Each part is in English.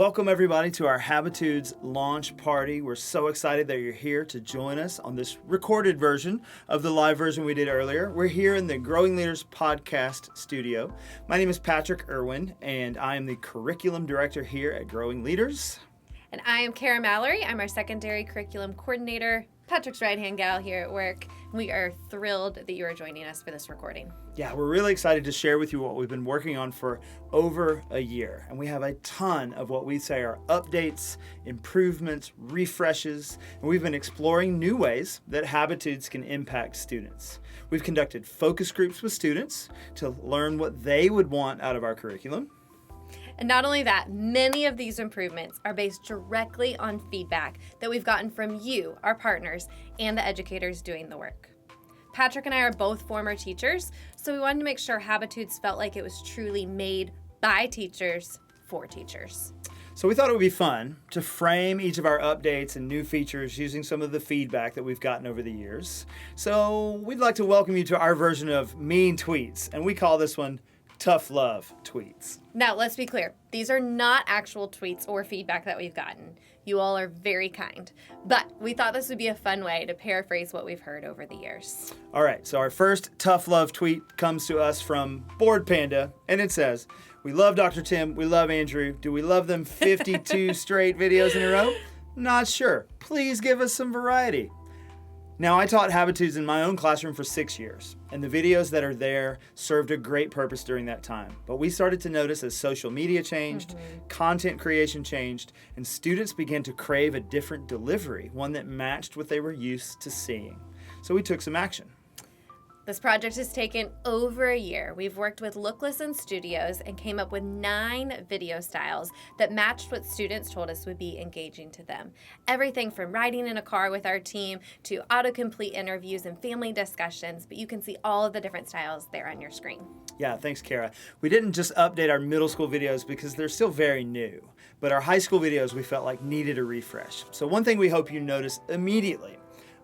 Welcome everybody to our Habitudes launch party. We're so excited that you're here to join us on this recorded version of the live version we did earlier. We're here in the Growing Leaders podcast studio. My name is Patrick Irwin, and I am the curriculum director here at Growing Leaders. And I am Kara Mallory. I'm our secondary curriculum coordinator, Patrick's right-hand gal here at work. We are thrilled that you are joining us for this recording. Yeah, we're really excited to share with you what we've been working on for over a year. And we have a ton of what we say are updates, improvements, refreshes, and we've been exploring new ways that Habitudes can impact students. We've conducted focus groups with students to learn what they would want out of our curriculum. And not only that, many of these improvements are based directly on feedback that we've gotten from you, our partners, and the educators doing the work. Patrick and I are both former teachers, so we wanted to make sure Habitudes felt like it was truly made by teachers for teachers. So we thought it would be fun to frame each of our updates and new features using some of the feedback that we've gotten over the years. So we'd like to welcome you to our version of mean tweets, and we call this one Tough Love Tweets. Now, let's be clear. These are not actual tweets or feedback that we've gotten. You all are very kind. But we thought this would be a fun way to paraphrase what we've heard over the years. All right, so our first Tough Love tweet comes to us from Board Panda, and it says, "We love Dr. Tim, we love Andrew. Do we love them 52 straight videos in a row? Not sure. Please give us some variety." Now, I taught Habitudes in my own classroom for 6 years, and the videos that are there served a great purpose during that time. But we started to notice as social media changed, content creation changed, and students began to crave a different delivery, one that matched what they were used to seeing. So we took some action. This project has taken over a year. We've worked with Look Listen Studios and came up with 9 video styles that matched what students told us would be engaging to them. Everything from riding in a car with our team to autocomplete interviews and family discussions, but you can see all of the different styles there on your screen. Yeah, thanks, Kara. We didn't just update our middle school videos because they're still very new, but our high school videos we felt like needed a refresh. So one thing we hope you notice immediately,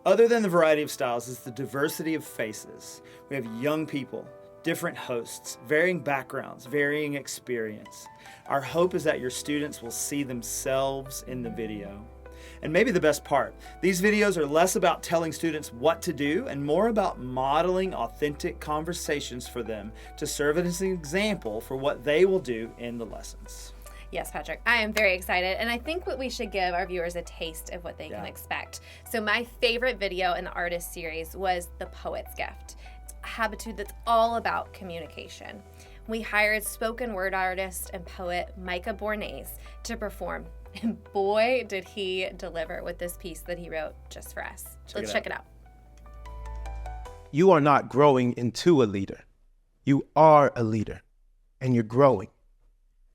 other than the variety of styles, is the diversity of faces. We have young people, different hosts, varying backgrounds, varying experience. Our hope is that your students will see themselves in the video. And maybe the best part, these videos are less about telling students what to do and more about modeling authentic conversations for them to serve as an example for what they will do in the lessons. Yes, Patrick, I am very excited, and I think what we should give our viewers a taste of what they can expect. So my favorite video in the artist series was The Poet's Gift. It's a habitude that's all about communication. We hired spoken word artist and poet Micah Bornase to perform, and boy, did he deliver with this piece that he wrote just for us. Let's check it out. You are not growing into a leader. You are a leader, and you're growing.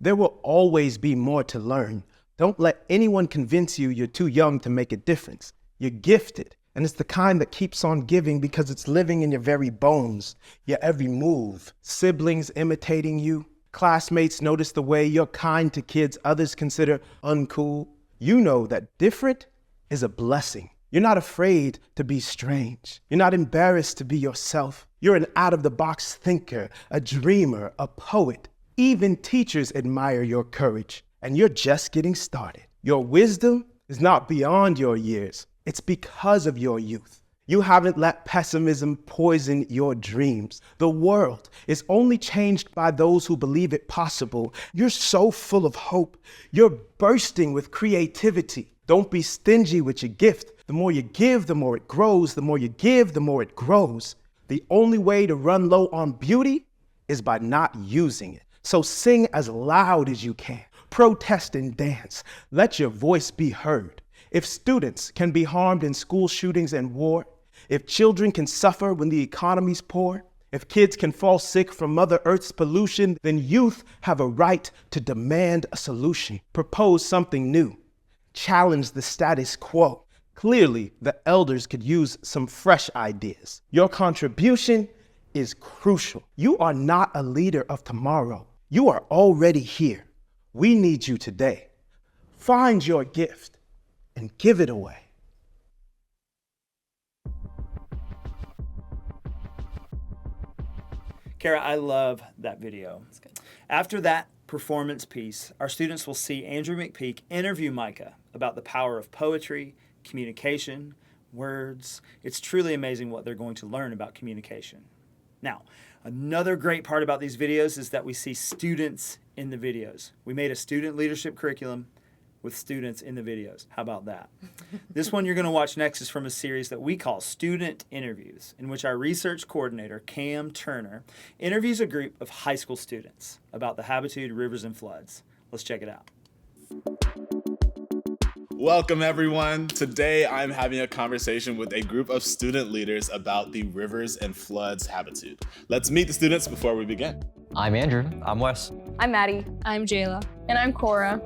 There will always be more to learn. Don't let anyone convince you you're too young to make a difference. You're gifted, and it's the kind that keeps on giving because it's living in your very bones, your every move. Siblings imitating you. Classmates notice the way you're kind to kids others consider uncool. You know that different is a blessing. You're not afraid to be strange. You're not embarrassed to be yourself. You're an out-of-the-box thinker, a dreamer, a poet. Even teachers admire your courage, and you're just getting started. Your wisdom is not beyond your years. It's because of your youth. You haven't let pessimism poison your dreams. The world is only changed by those who believe it possible. You're so full of hope. You're bursting with creativity. Don't be stingy with your gift. The more you give, the more it grows. The more you give, the more it grows. The only way to run low on beauty is by not using it. So sing as loud as you can. Protest and dance. Let your voice be heard. If students can be harmed in school shootings and war, if children can suffer when the economy's poor, if kids can fall sick from Mother Earth's pollution, then youth have a right to demand a solution. Propose something new. Challenge the status quo. Clearly, the elders could use some fresh ideas. Your contribution is crucial. You are not a leader of tomorrow. You are already here. We need you today. Find your gift and give it away. Kara, I love that video. That's good. After that performance piece, our students will see Andrew McPeak interview Micah about the power of poetry, communication, words. It's truly amazing what they're going to learn about communication. Now, another great part about these videos is that we see students in the videos. We made a student leadership curriculum with students in the videos. How about that? This one you're going to watch next is from a series that we call Student Interviews, in which our research coordinator, Cam Turner, interviews a group of high school students about the Habitude, rivers, and floods. Let's check it out. Welcome, everyone. Today, I'm having a conversation with a group of student leaders about the Rivers and Floods Habitude. Let's meet the students before we begin. I'm Andrew. I'm Wes. I'm Maddie. I'm Jayla. And I'm Cora.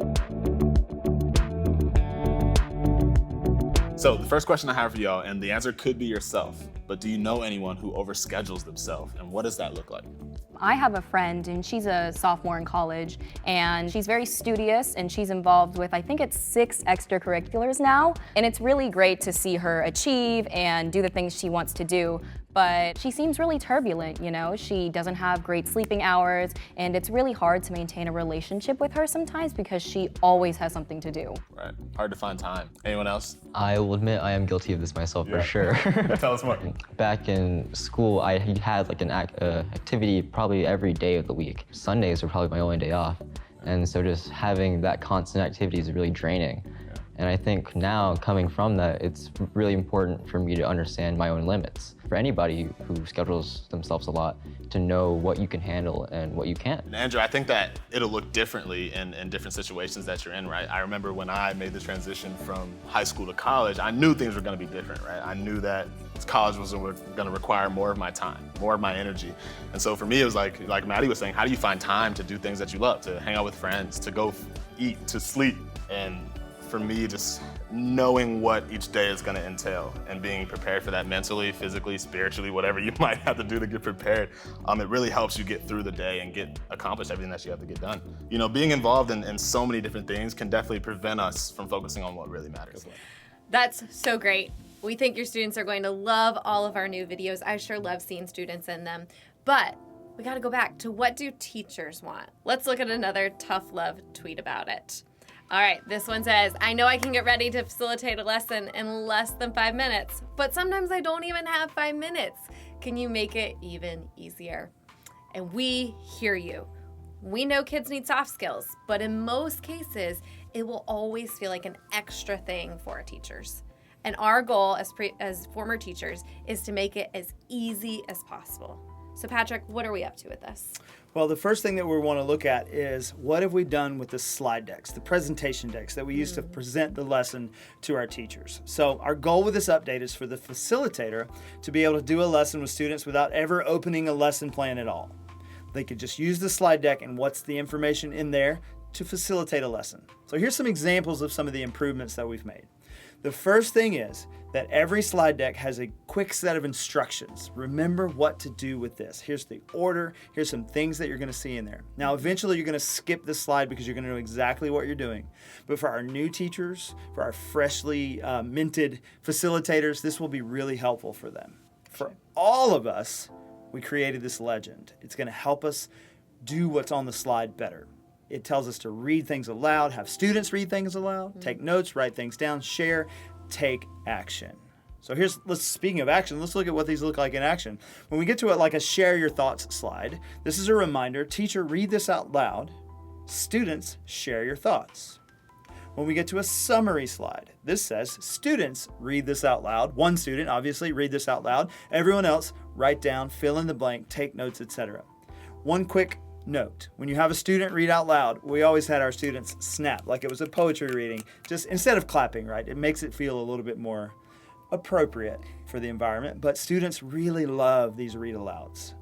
So the first question I have for y'all, and the answer could be yourself, but do you know anyone who overschedules themselves, and what does that look like? I have a friend and she's a sophomore in college and she's very studious and she's involved with, I think it's 6 extracurriculars now. And it's really great to see her achieve and do the things she wants to do. But she seems really turbulent, you know? She doesn't have great sleeping hours and it's really hard to maintain a relationship with her sometimes because she always has something to do. Right, hard to find time. Anyone else? I will admit I am guilty of this myself for sure. Tell us more. Back in school, I had like an activity probably every day of the week. Sundays were probably my only day off. And so just having that constant activity is really draining. And I think now, coming from that, it's really important for me to understand my own limits. For anybody who schedules themselves a lot, to know what you can handle and what you can't. And Andrew, I think that it'll look differently in different situations that you're in, right? I remember when I made the transition from high school to college, I knew things were gonna be different, right? I knew that college was gonna require more of my time, more of my energy. And so for me, it was like Maddie was saying, how do you find time to do things that you love, to hang out with friends, to go eat, to sleep? And for me, just knowing what each day is going to entail and being prepared for that mentally, physically, spiritually, whatever you might have to do to get prepared, it really helps you get through the day and accomplish everything that you have to get done. You know, being involved in so many different things can definitely prevent us from focusing on what really matters. That's so great. We think your students are going to love all of our new videos. I sure love seeing students in them. But we got to go back to, what do teachers want? Let's look at another tough love tweet about it. All right, this one says, I know I can get ready to facilitate a lesson in less than 5 minutes, but sometimes I don't even have 5 minutes. Can you make it even easier? And we hear you. We know kids need soft skills, but in most cases, it will always feel like an extra thing for our teachers. And our goal as former teachers is to make it as easy as possible. So Patrick, what are we up to with this? Well, the first thing that we want to look at is, what have we done with the slide decks, the presentation decks that we use to present the lesson to our teachers? So our goal with this update is for the facilitator to be able to do a lesson with students without ever opening a lesson plan at all. They could just use the slide deck and what's the information in there to facilitate a lesson. So here's some examples of some of the improvements that we've made. The first thing is that every slide deck has a quick set of instructions. Remember what to do with this. Here's the order. Here's some things that you're going to see in there. Now, eventually you're going to skip this slide because you're going to know exactly what you're doing. But for our new teachers, for our freshly minted facilitators, this will be really helpful for them. For all of us, we created this legend. It's going to help us do what's on the slide better. It tells us to read things aloud, have students read things aloud, take notes, write things down, share, take action. So speaking of action, let's look at what these look like in action. When we get to it like a share your thoughts slide, this is a reminder, teacher, read this out loud. Students, share your thoughts. When we get to a summary slide, this says, students, read this out loud. One student, obviously, read this out loud. Everyone else, write down, fill in the blank, take notes, etc. One quick note, when you have a student read out loud, we always had our students snap like it was a poetry reading, just instead of clapping, right? It makes it feel a little bit more appropriate for the environment, but students really love these read alouds.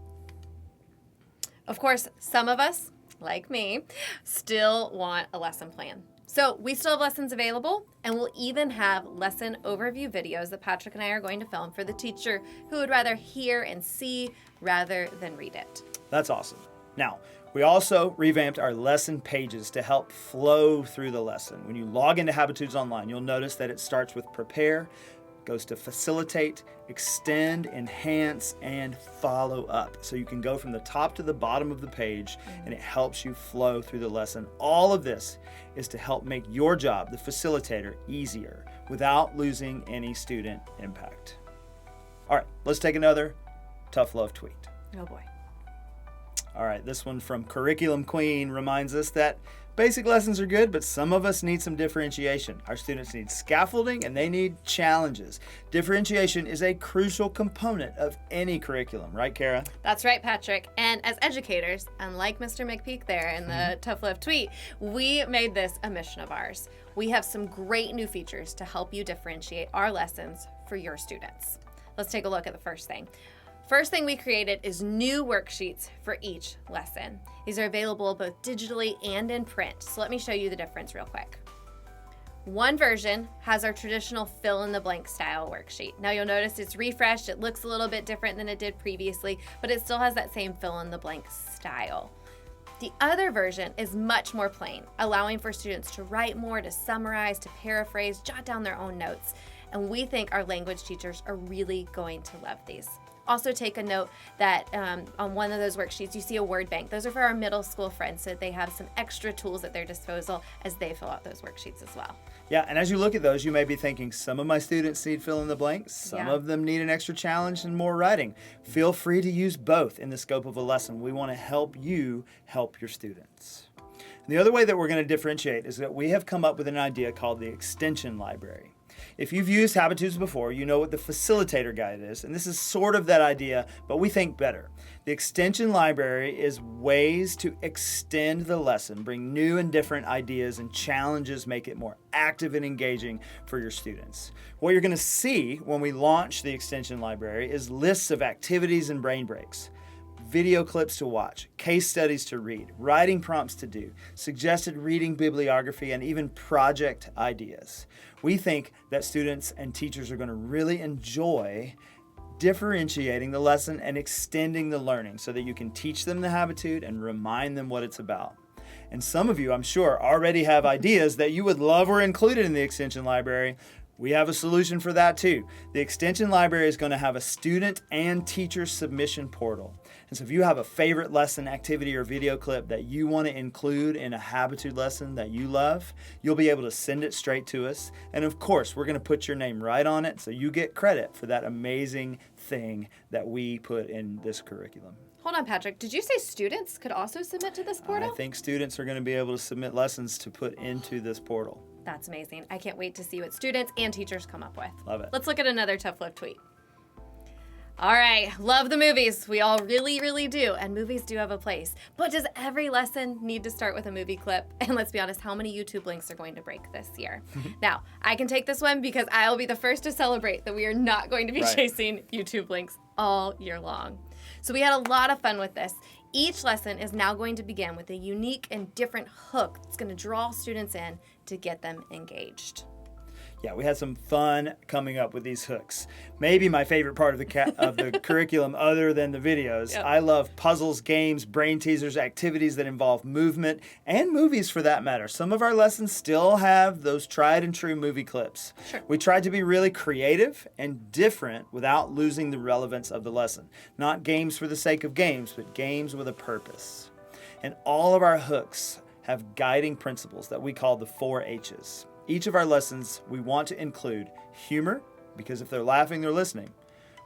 Of course, some of us, like me, still want a lesson plan. So we still have lessons available, and we'll even have lesson overview videos that Patrick and I are going to film for the teacher who would rather hear and see rather than read it. That's awesome. Now, we also revamped our lesson pages to help flow through the lesson. When you log into Habitudes Online, you'll notice that it starts with prepare, goes to facilitate, extend, enhance, and follow up. So you can go from the top to the bottom of the page and it helps you flow through the lesson. All of this is to help make your job, the facilitator, easier without losing any student impact. All right, let's take another tough love tweet. Oh boy. All right, this one from Curriculum Queen reminds us that basic lessons are good, but some of us need some differentiation. Our students need scaffolding and they need challenges. Differentiation is a crucial component of any curriculum, right, Kara? That's right, Patrick. And as educators, unlike Mr. McPeak there in the Tough Love tweet, we made this a mission of ours. We have some great new features to help you differentiate our lessons for your students. Let's take a look at the first thing. First thing we created is new worksheets for each lesson. These are available both digitally and in print. So let me show you the difference real quick. One version has our traditional fill-in-the-blank style worksheet. Now you'll notice it's refreshed. It looks a little bit different than it did previously, but it still has that same fill-in-the-blank style. The other version is much more plain, allowing for students to write more, to summarize, to paraphrase, jot down their own notes. And we think our language teachers are really going to love these. Also take a note that on one of those worksheets, you see a word bank. Those are for our middle school friends, so they have some extra tools at their disposal as they fill out those worksheets as well. Yeah, and as you look at those, you may be thinking, some of my students need fill in the blanks, some Yeah. of them need an extra challenge and more writing. Feel free to use both in the scope of a lesson. We want to help you help your students. And the other way that we're going to differentiate is that we have come up with an idea called the extension library. If you've used Habitudes before, you know what the facilitator guide is, and this is sort of that idea, but we think better. The extension library is ways to extend the lesson, bring new and different ideas and challenges, make it more active and engaging for your students. What you're going to see when we launch the extension library is lists of activities and brain breaks, video clips to watch, case studies to read, writing prompts to do, suggested reading bibliography, and even project ideas. We think that students and teachers are going to really enjoy differentiating the lesson and extending the learning so that you can teach them the habitude and remind them what it's about. And some of you, I'm sure, already have ideas that you would love were included in the extension library. We have a solution for that too. The extension library is going to have a student and teacher submission portal. And so if you have a favorite lesson, activity, or video clip that you want to include in a Habitude lesson that you love, you'll be able to send it straight to us. And of course, we're going to put your name right on it so you get credit for that amazing thing that we put in this curriculum. Hold on, Patrick. Did you say students could also submit to this portal? I think students are going to be able to submit lessons to put into this portal. That's amazing. I can't wait to see what students and teachers come up with. Love it. Let's look at another Tough Love tweet. All right, love the movies. We all really, really do. And movies do have a place. But does every lesson need to start with a movie clip? And let's be honest, how many YouTube links are going to break this year? Now, I can take this one because I'll be the first to celebrate that we are not going to be Right. chasing YouTube links all year long. So we had a lot of fun with this. Each lesson is now going to begin with a unique and different hook that's going to draw students in to get them engaged. Yeah, we had some fun coming up with these hooks. Maybe my favorite part of the curriculum other than the videos. Yep. I love puzzles, games, brain teasers, activities that involve movement, and movies for that matter. Some of our lessons still have those tried and true movie clips. Sure. We tried to be really creative and different without losing the relevance of the lesson. Not games for the sake of games, but games with a purpose. And all of our hooks have guiding principles that we call the 4 H's. Each of our lessons, we want to include humor, because if they're laughing, they're listening.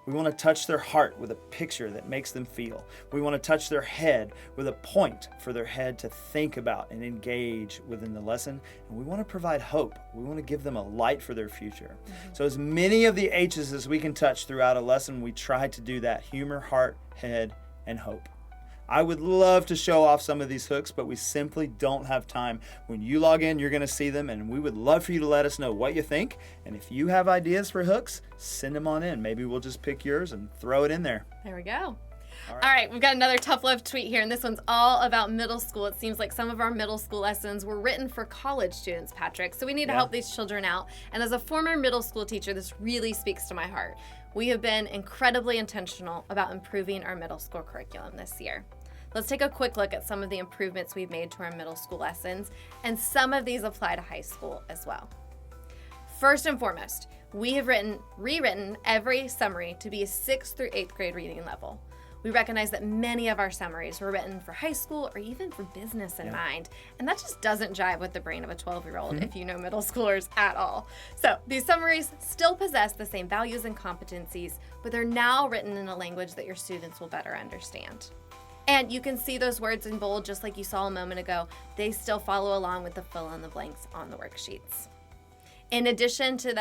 We want to touch their heart with a picture that makes them feel. We want to touch their head with a point for their head to think about and engage within the lesson. And we want to provide hope. We want to give them a light for their future. So as many of the H's as we can touch throughout a lesson, we try to do that: humor, heart, head, and hope. I would love to show off some of these hooks, but we simply don't have time. When you log in, you're going to see them, and we would love for you to let us know what you think. And if you have ideas for hooks, send them on in. Maybe we'll just pick yours and throw it in there. There we go. All right, we've got another Tough Love tweet here, and this one's all about middle school. It seems like some of our middle school lessons were written for college students, Patrick, so we need to help these children out. And as a former middle school teacher, this really speaks to my heart. We have been incredibly intentional about improving our middle school curriculum this year. Let's take a quick look at some of the improvements we've made to our middle school lessons, and some of these apply to high school as well. First and foremost, We have rewritten every summary to be a 6th through 8th grade reading level. We recognize that many of our summaries were written for high school or even for business in mind, and that just doesn't jive with the brain of a 12-year-old if you know middle schoolers at all. So these summaries still possess the same values and competencies, but they're now written in a language that your students will better understand. And you can see those words in bold just like you saw a moment ago. They still follow along with the fill in the blanks on the worksheets. In addition to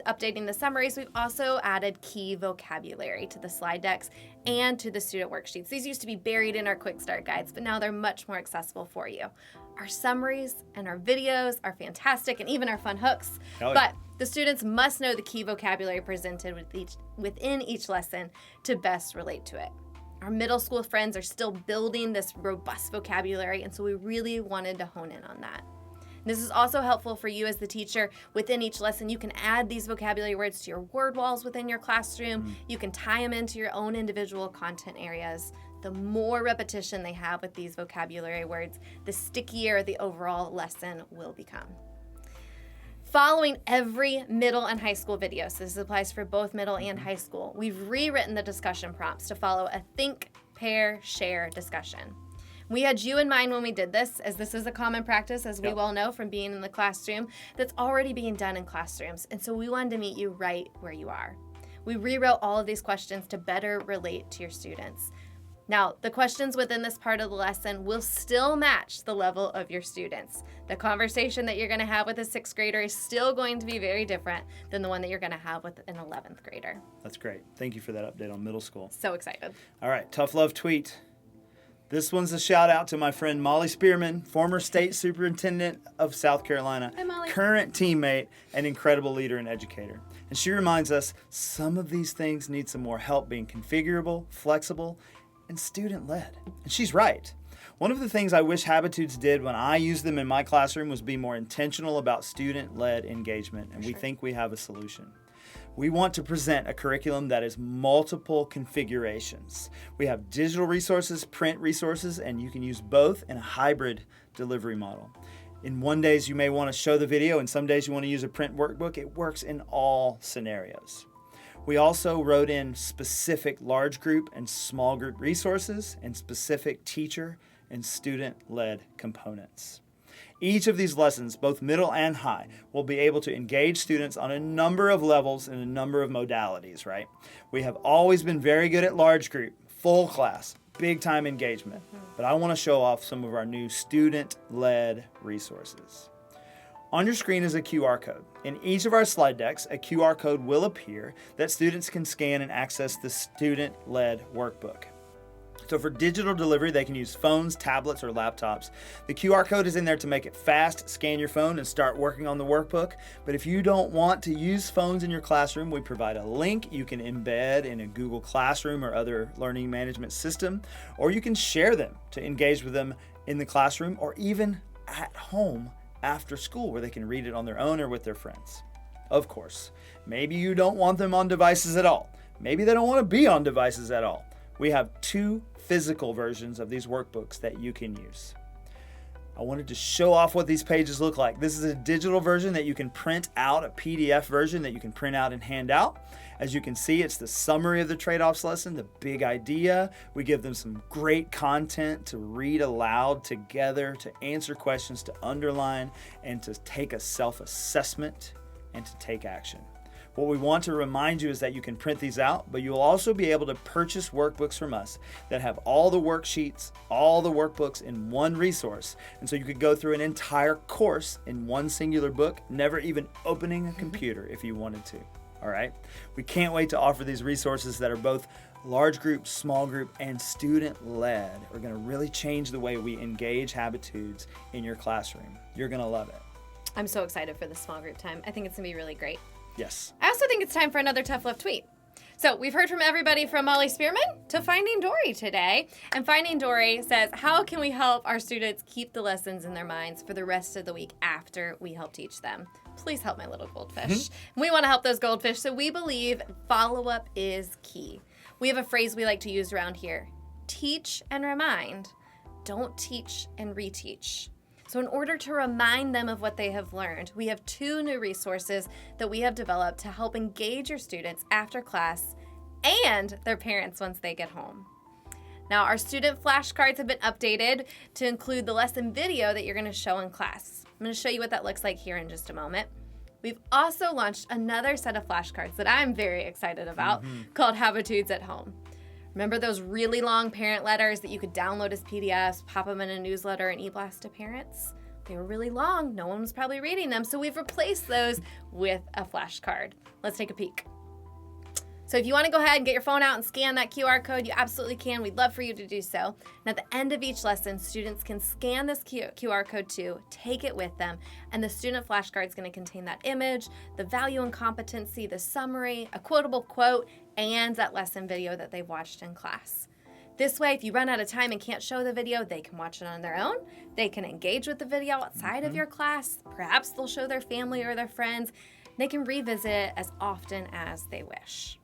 updating the summaries, we've also added key vocabulary to the slide decks and to the student worksheets. These used to be buried in our quick start guides, but now they're much more accessible for you. Our summaries and our videos are fantastic, and even our fun hooks. But the students must know the key vocabulary presented within each lesson to best relate to it. Our middle school friends are still building this robust vocabulary, and so we really wanted to hone in on that. This is also helpful for you as the teacher. Within each lesson, you can add these vocabulary words to your word walls within your classroom. You can tie them into your own individual content areas. The more repetition they have with these vocabulary words, the stickier the overall lesson will become. Following every middle and high school video, so this applies for both middle and high school, we've rewritten the discussion prompts to follow a think, pair, share discussion. We had you in mind when we did this, as this is a common practice, as we well know from being in the classroom, that's already being done in classrooms, and so we wanted to meet you right where you are. We rewrote all of these questions to better relate to your students. Now, the questions within this part of the lesson will still match the level of your students. The conversation that you're going to have with a 6th grader is still going to be very different than the one that you're going to have with an 11th grader. That's great. Thank you for that update on middle school. So excited. All right, tough love tweet. This one's a shout out to my friend Molly Spearman, former state superintendent of South Carolina, current teammate and incredible leader and educator. And she reminds us some of these things need some more help being configurable, flexible, and student-led. And she's right. One of the things I wish Habitudes did when I used them in my classroom was be more intentional about student-led engagement, and we think we have a solution. We want to present a curriculum that is multiple configurations. We have digital resources, print resources, and you can use both in a hybrid delivery model. In one days you may want to show the video, and some days you want to use a print workbook. It works in all scenarios. We also wrote in specific large group and small group resources and specific teacher and student-led components. Each of these lessons, both middle and high, will be able to engage students on a number of levels and a number of modalities, right? We have always been very good at large group, full class, big time engagement, but I want to show off some of our new student-led resources. On your screen is a QR code. In each of our slide decks, a QR code will appear that students can scan and access the student-led workbook. So for digital delivery, they can use phones, tablets, or laptops. The QR code is in there to make it fast. Scan your phone and start working on the workbook. But if you don't want to use phones in your classroom, we provide a link you can embed in a Google Classroom or other learning management system, or you can share them to engage with them in the classroom or even at home after school where they can read it on their own or with their friends. Of course, maybe you don't want them on devices at all. Maybe they don't want to be on devices at all. We have 2 physical versions of these workbooks that you can use. I wanted to show off what these pages look like. This is a digital version that you can print out, a PDF version that you can print out and hand out. As you can see, it's the summary of the trade-offs lesson, the big idea. We give them some great content to read aloud together, to answer questions, to underline, and to take a self-assessment and to take action. What we want to remind you is that you can print these out, but you'll also be able to purchase workbooks from us that have all the worksheets, all the workbooks in one resource. And so you could go through an entire course in one singular book, never even opening a computer if you wanted to. All right? We can't wait to offer these resources that are both large group, small group, and student-led. Are going to really change the way we engage Habitudes in your classroom. You're going to love it. I'm so excited for the small group time. I think it's going to be really great. Yes. I also think it's time for another Tough Love tweet. So we've heard from everybody from Molly Spearman to Finding Dory today. And Finding Dory says, how can we help our students keep the lessons in their minds for the rest of the week after we help teach them? Please help my little goldfish. We want to help those goldfish, so we believe follow-up is key. We have a phrase we like to use around here. Teach and remind. Don't teach and reteach. So in order to remind them of what they have learned, we have 2 new resources that we have developed to help engage your students after class and their parents once they get home. Now, our student flashcards have been updated to include the lesson video that you're going to show in class. I'm going to show you what that looks like here in just a moment. We've also launched another set of flashcards that I'm very excited about called Habitudes at Home. Remember those really long parent letters that you could download as PDFs, pop them in a newsletter, and e-blast to parents? They were really long. No one was probably reading them, so we've replaced those with a flashcard. Let's take a peek. So if you want to go ahead and get your phone out and scan that QR code, you absolutely can. We'd love for you to do so. And at the end of each lesson, students can scan this QR code too, take it with them, and the student flashcard is going to contain that image, the value and competency, the summary, a quotable quote, and that lesson video that they watched in class. This way, if you run out of time and can't show the video, they can watch it on their own. They can engage with the video outside of your class. Perhaps they'll show their family or their friends. They can revisit it as often as they wish.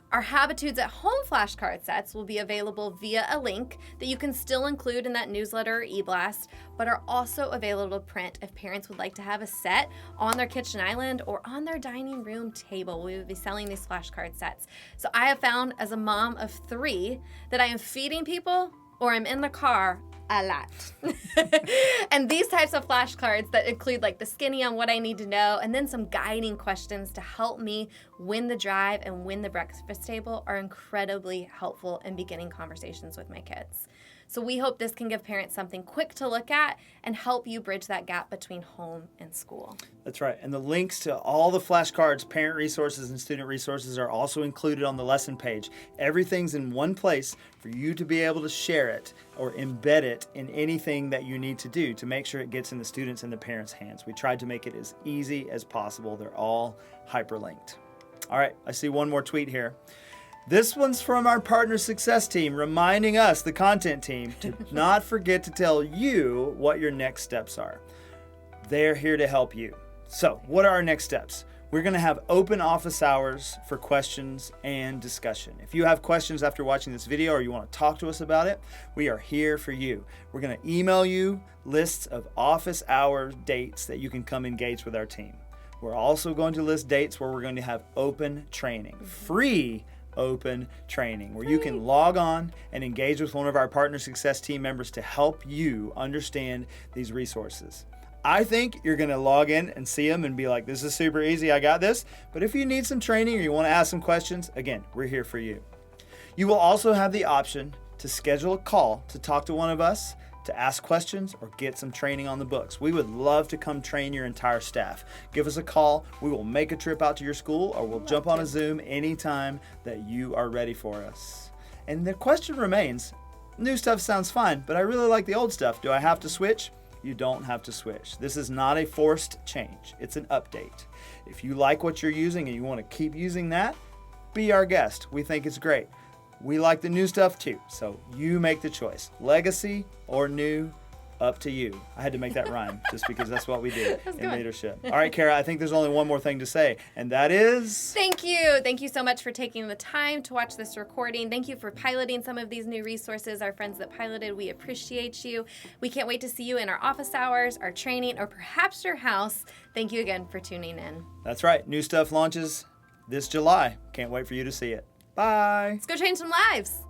Our Habitudes at Home flashcard sets will be available via a link that you can still include in that newsletter or e-blast, but are also available to print if parents would like to have a set on their kitchen island or on their dining room table. We will be selling these flashcard sets. So I have found, as a mom of 3, that I am feeding people or I'm in the car a lot. And these types of flashcards that include like the skinny on what I need to know and then some guiding questions to help me win the drive and win the breakfast table are incredibly helpful in beginning conversations with my kids. So we hope this can give parents something quick to look at and help you bridge that gap between home and school. That's right. And the links to all the flashcards, parent resources, and student resources are also included on the lesson page. Everything's in one place for you to be able to share it or embed it in anything that you need to do to make sure it gets in the students' and the parents' hands. We tried to make it as easy as possible. They're all hyperlinked. All right, I see one more tweet here. This one's from our partner success team, reminding us, the content team, to not forget to tell you what your next steps are. They're here to help you. So, what are our next steps? We're going to have open office hours for questions and discussion. If you have questions after watching this video or you want to talk to us about it, we are here for you. We're going to email you lists of office hour dates that you can come engage with our team. We're also going to list dates where we're going to have open training, free open training, where you can log on and engage with one of our partner success team members to help you understand these resources. I think you're going to log in and see them and be like, this is super easy, I got this. But if you need some training or you want to ask some questions, again, we're here for you. You will also have the option to schedule a call to talk to one of us, to ask questions or get some training on the books. We would love to come train your entire staff. Give us a call. We will make a trip out to your school or we'll jump on a Zoom anytime that you are ready for us. And the question remains, new stuff sounds fine, but I really like the old stuff. Do I have to switch? You don't have to switch. This is not a forced change. It's an update. If you like what you're using and you want to keep using that, be our guest. We think it's great. We like the new stuff too, so you make the choice. Legacy or new, up to you. I had to make that rhyme just because that's what we do in leadership. All right, Kara, I think there's only one more thing to say, and that is... Thank you. Thank you so much for taking the time to watch this recording. Thank you for piloting some of these new resources. Our friends that piloted, we appreciate you. We can't wait to see you in our office hours, our training, or perhaps your house. Thank you again for tuning in. That's right. New stuff launches this July. Can't wait for you to see it. Bye. Let's go change some lives.